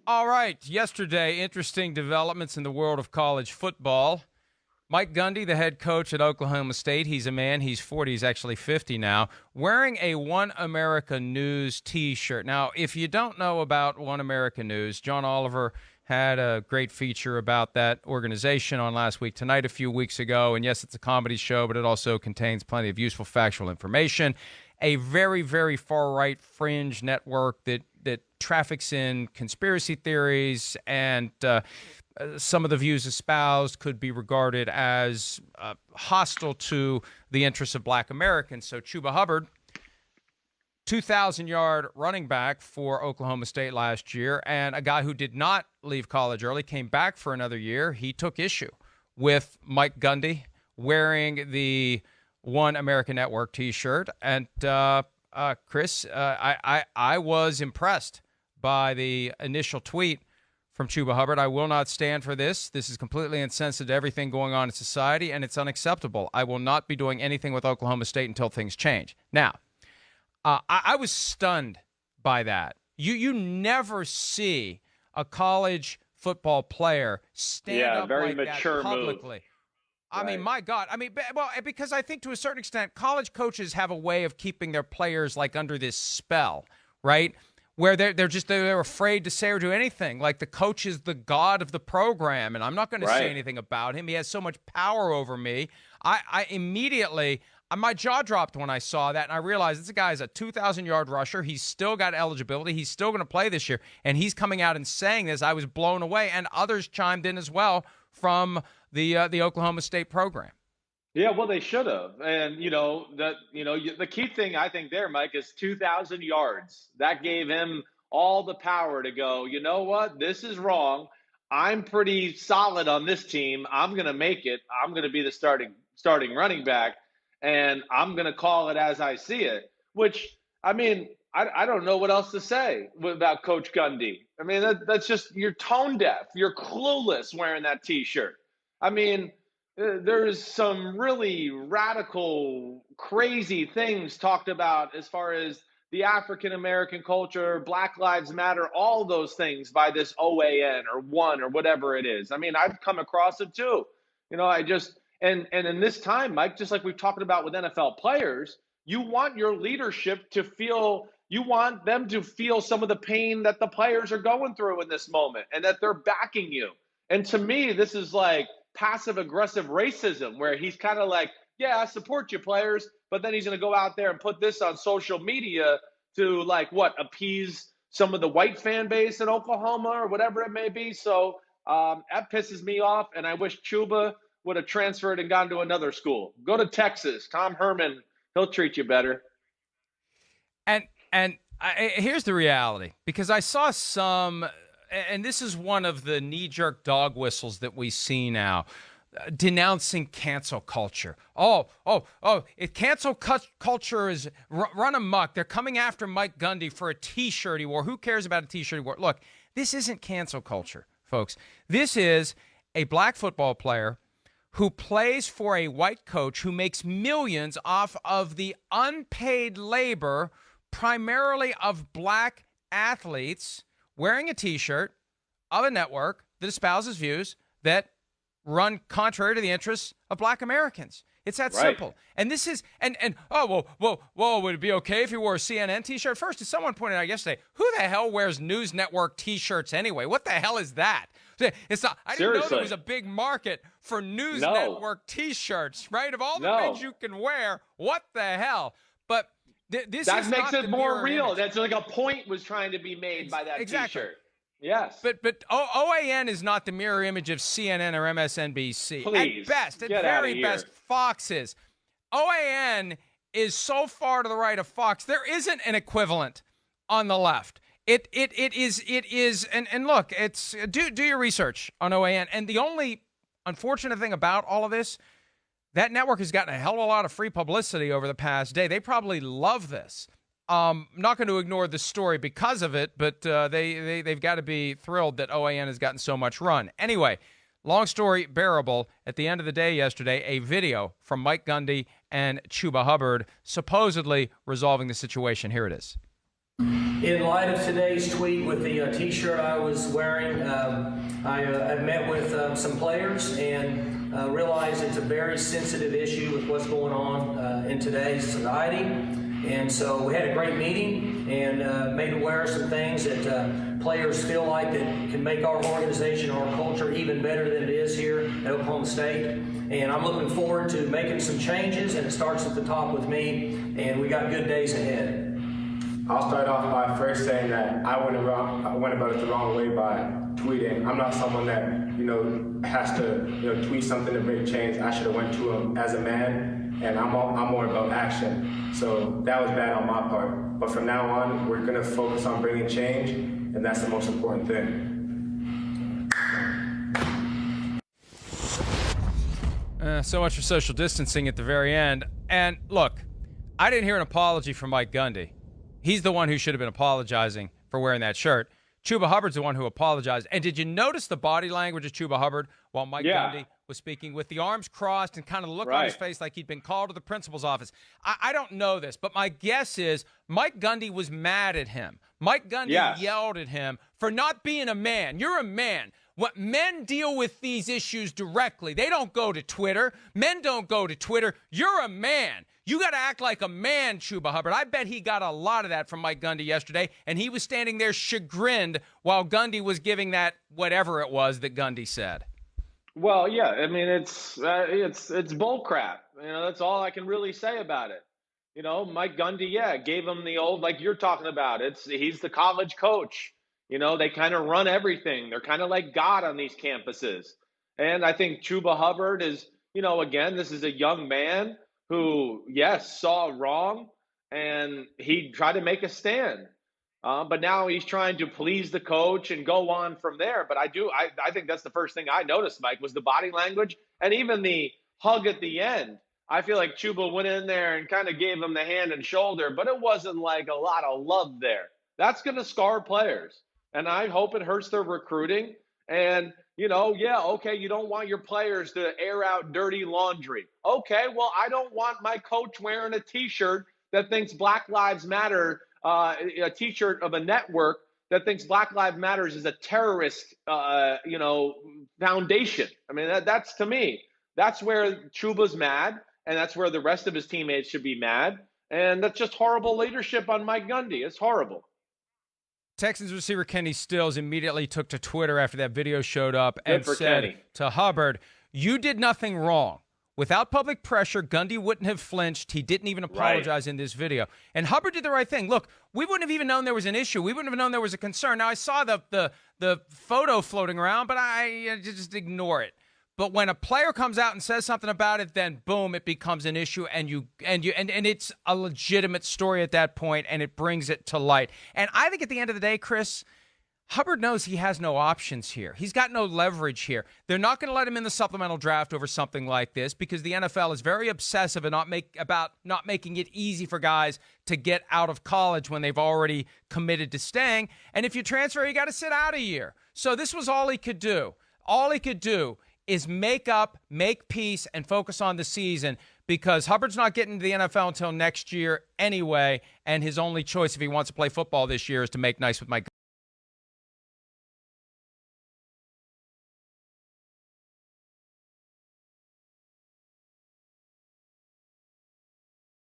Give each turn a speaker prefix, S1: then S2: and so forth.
S1: All right. Yesterday, interesting developments in the world of college football. Mike Gundy, the head coach at Oklahoma State, he's a man. He's 40. He's actually 50 now, wearing a One America News T-shirt. Now, if you don't know about One America News, John Oliver had a great feature about that organization on Last Week Tonight a few weeks ago. And yes, it's a comedy show, but it also contains plenty of useful factual information. A very, very far-right fringe network that traffics in conspiracy theories, and some of the views espoused could be regarded as hostile to the interests of black Americans. So Chuba Hubbard, 2,000-yard running back for Oklahoma State last year, and a guy who did not leave college early, came back for another year. He took issue with Mike Gundy wearing the One American Network T-shirt. And Chris, I was impressed by the initial tweet from Chuba Hubbard. I will not stand for this. This is completely insensitive to everything going on in society, and it's unacceptable. I will not be doing anything with Oklahoma State until things change. Now, I was stunned by that. You never see a college football player stand up like that publicly. Move. I mean, my God. I mean, well, because I think to a certain extent, college coaches have a way of keeping their players like under this spell, right? Where they're afraid to say or do anything. Like the coach is the god of the program, and I'm not going to say anything about him. He has so much power over me. I immediately, my jaw dropped when I saw that, and I realized this guy is a 2,000-yard rusher. He's still got eligibility. He's still going to play this year, and he's coming out and saying this. I was blown away, and others chimed in as well from the Oklahoma State program.
S2: Yeah, well, they should have. And, the key thing I think there, Mike, is 2,000 yards. That gave him all the power to go, you know what, this is wrong. I'm pretty solid on this team. I'm going to make it. I'm going to be the starting running back, and I'm going to call it as I see it, which, I mean, I don't know what else to say about Coach Gundy. I mean, that's just, you're tone deaf. You're clueless wearing that T-shirt. I mean, there's some really radical, crazy things talked about as far as the African-American culture, Black Lives Matter, all those things by this OAN or One or whatever it is. I mean, I've come across it too. And in this time, Mike, just like we've talked about with NFL players, you want your leadership to feel, you want them to feel some of the pain that the players are going through in this moment and that they're backing you. And to me, this is like passive-aggressive racism where he's kind of like, yeah, I support you players, but then he's going to go out there and put this on social media to appease some of the white fan base in Oklahoma or whatever it may be. So that pisses me off, and I wish Chuba would have transferred and gone to another school. Go to Texas. Tom Herman, he'll treat you better.
S1: And here's the reality, because I saw some – and this is one of the knee-jerk dog whistles that we see now, denouncing cancel culture. Cancel culture is run amok. They're coming after Mike Gundy for a T-shirt he wore. Who cares about a T-shirt he wore? Look, this isn't cancel culture, folks. This is a black football player who plays for a white coach who makes millions off of the unpaid labor, primarily of black athletes, wearing a T-shirt of a network that espouses views that run contrary to the interests of black Americans. It's that simple. And this is, would it be okay if he wore a CNN T-shirt? First, as someone pointed out yesterday, who the hell wears news network T-shirts anyway? What the hell is that? It's not. I didn't know there was a big market for news network T-shirts, right? Of all the things you can wear, what the hell? But that
S2: makes it more real. Image. That's like a point was trying to be made by that T-shirt. Yes.
S1: But OAN is not the mirror image of CNN or MSNBC.
S2: Please,
S1: at very best, Fox is. OAN is so far to the right of Fox, there isn't an equivalent on the left. It is, and look, it's do your research on OAN. And the only unfortunate thing about all of this, that network has gotten a hell of a lot of free publicity over the past day. They probably love this. Not going to ignore the story because of it, but they've got to be thrilled that OAN has gotten so much run. Anyway, long story bearable. At the end of the day yesterday, a video from Mike Gundy and Chuba Hubbard supposedly resolving the situation. Here it is.
S3: In light of today's tweet with the T-shirt I was wearing, I met with some players and realized it's a very sensitive issue with what's going on in today's society. And so we had a great meeting and made aware of some things that players feel like that can make our organization, our culture even better than it is here at Oklahoma State. And I'm looking forward to making some changes, and it starts at the top with me, and we got good days ahead.
S4: I'll start off by first saying that I went about it the wrong way by tweeting. I'm not someone that, has to, tweet something to bring change. I should have went to him as a man, and I'm more about action. So that was bad on my part. But from now on, we're going to focus on bringing change, and that's the most important thing.
S1: So much for social distancing at the very end. And look, I didn't hear an apology from Mike Gundy. He's the one who should have been apologizing for wearing that shirt. Chuba Hubbard's the one who apologized. And did you notice the body language of Chuba Hubbard while Mike Gundy was speaking, with the arms crossed and kind of the look on his face like he'd been called to the principal's office? I don't know this, but my guess is Mike Gundy was mad at him. Mike Gundy yelled at him for not being a man. You're a man. What men deal with these issues directly. They don't go to Twitter. Men don't go to Twitter. You're a man. You got to act like a man, Chuba Hubbard. I bet he got a lot of that from Mike Gundy yesterday, and he was standing there chagrined while Gundy was giving that whatever it was that Gundy said.
S2: Well, yeah, I mean it's bull crap. That's all I can really say about it. Mike Gundy, gave him the old, like you're talking about. He's the college coach. They kind of run everything. They're kind of like God on these campuses. And I think Chuba Hubbard is, again, this is a young man who, yes, saw wrong, and he tried to make a stand. But now he's trying to please the coach and go on from there. But I think that's the first thing I noticed, Mike, was the body language and even the hug at the end. I feel like Chuba went in there and kind of gave him the hand and shoulder, but it wasn't like a lot of love there. That's going to scar players. And I hope it hurts their recruiting. And, you don't want your players to air out dirty laundry. Okay, well, I don't want my coach wearing a T-shirt that thinks Black Lives Matter, a T-shirt of a network that thinks Black Lives Matter is a terrorist, foundation. I mean, that's to me, that's where Chuba's mad, and that's where the rest of his teammates should be mad. And that's just horrible leadership on Mike Gundy. It's horrible.
S1: Texans receiver Kenny Stills immediately took to Twitter after that video showed up and said to Hubbard, "You did nothing wrong. Without public pressure, Gundy wouldn't have flinched. He didn't even apologize in this video." And Hubbard did the right thing. Look, we wouldn't have even known there was an issue. We wouldn't have known there was a concern. Now, I saw the photo floating around, but I just ignore it. But when a player comes out and says something about it, then boom, it becomes an issue, and it's a legitimate story at that point, and it brings it to light. And I think at the end of the day, Chris, Hubbard knows he has no options here. He's got no leverage here. They're not going to let him in the supplemental draft over something like this because the NFL is very obsessive about not making it easy for guys to get out of college when they've already committed to staying. And if you transfer, you got to sit out a year. So this was all he could do. All he could do is make up, make peace, and focus on the season, because Hubbard's not getting to the NFL until next year anyway, and his only choice if he wants to play football this year is to make nice with Mike.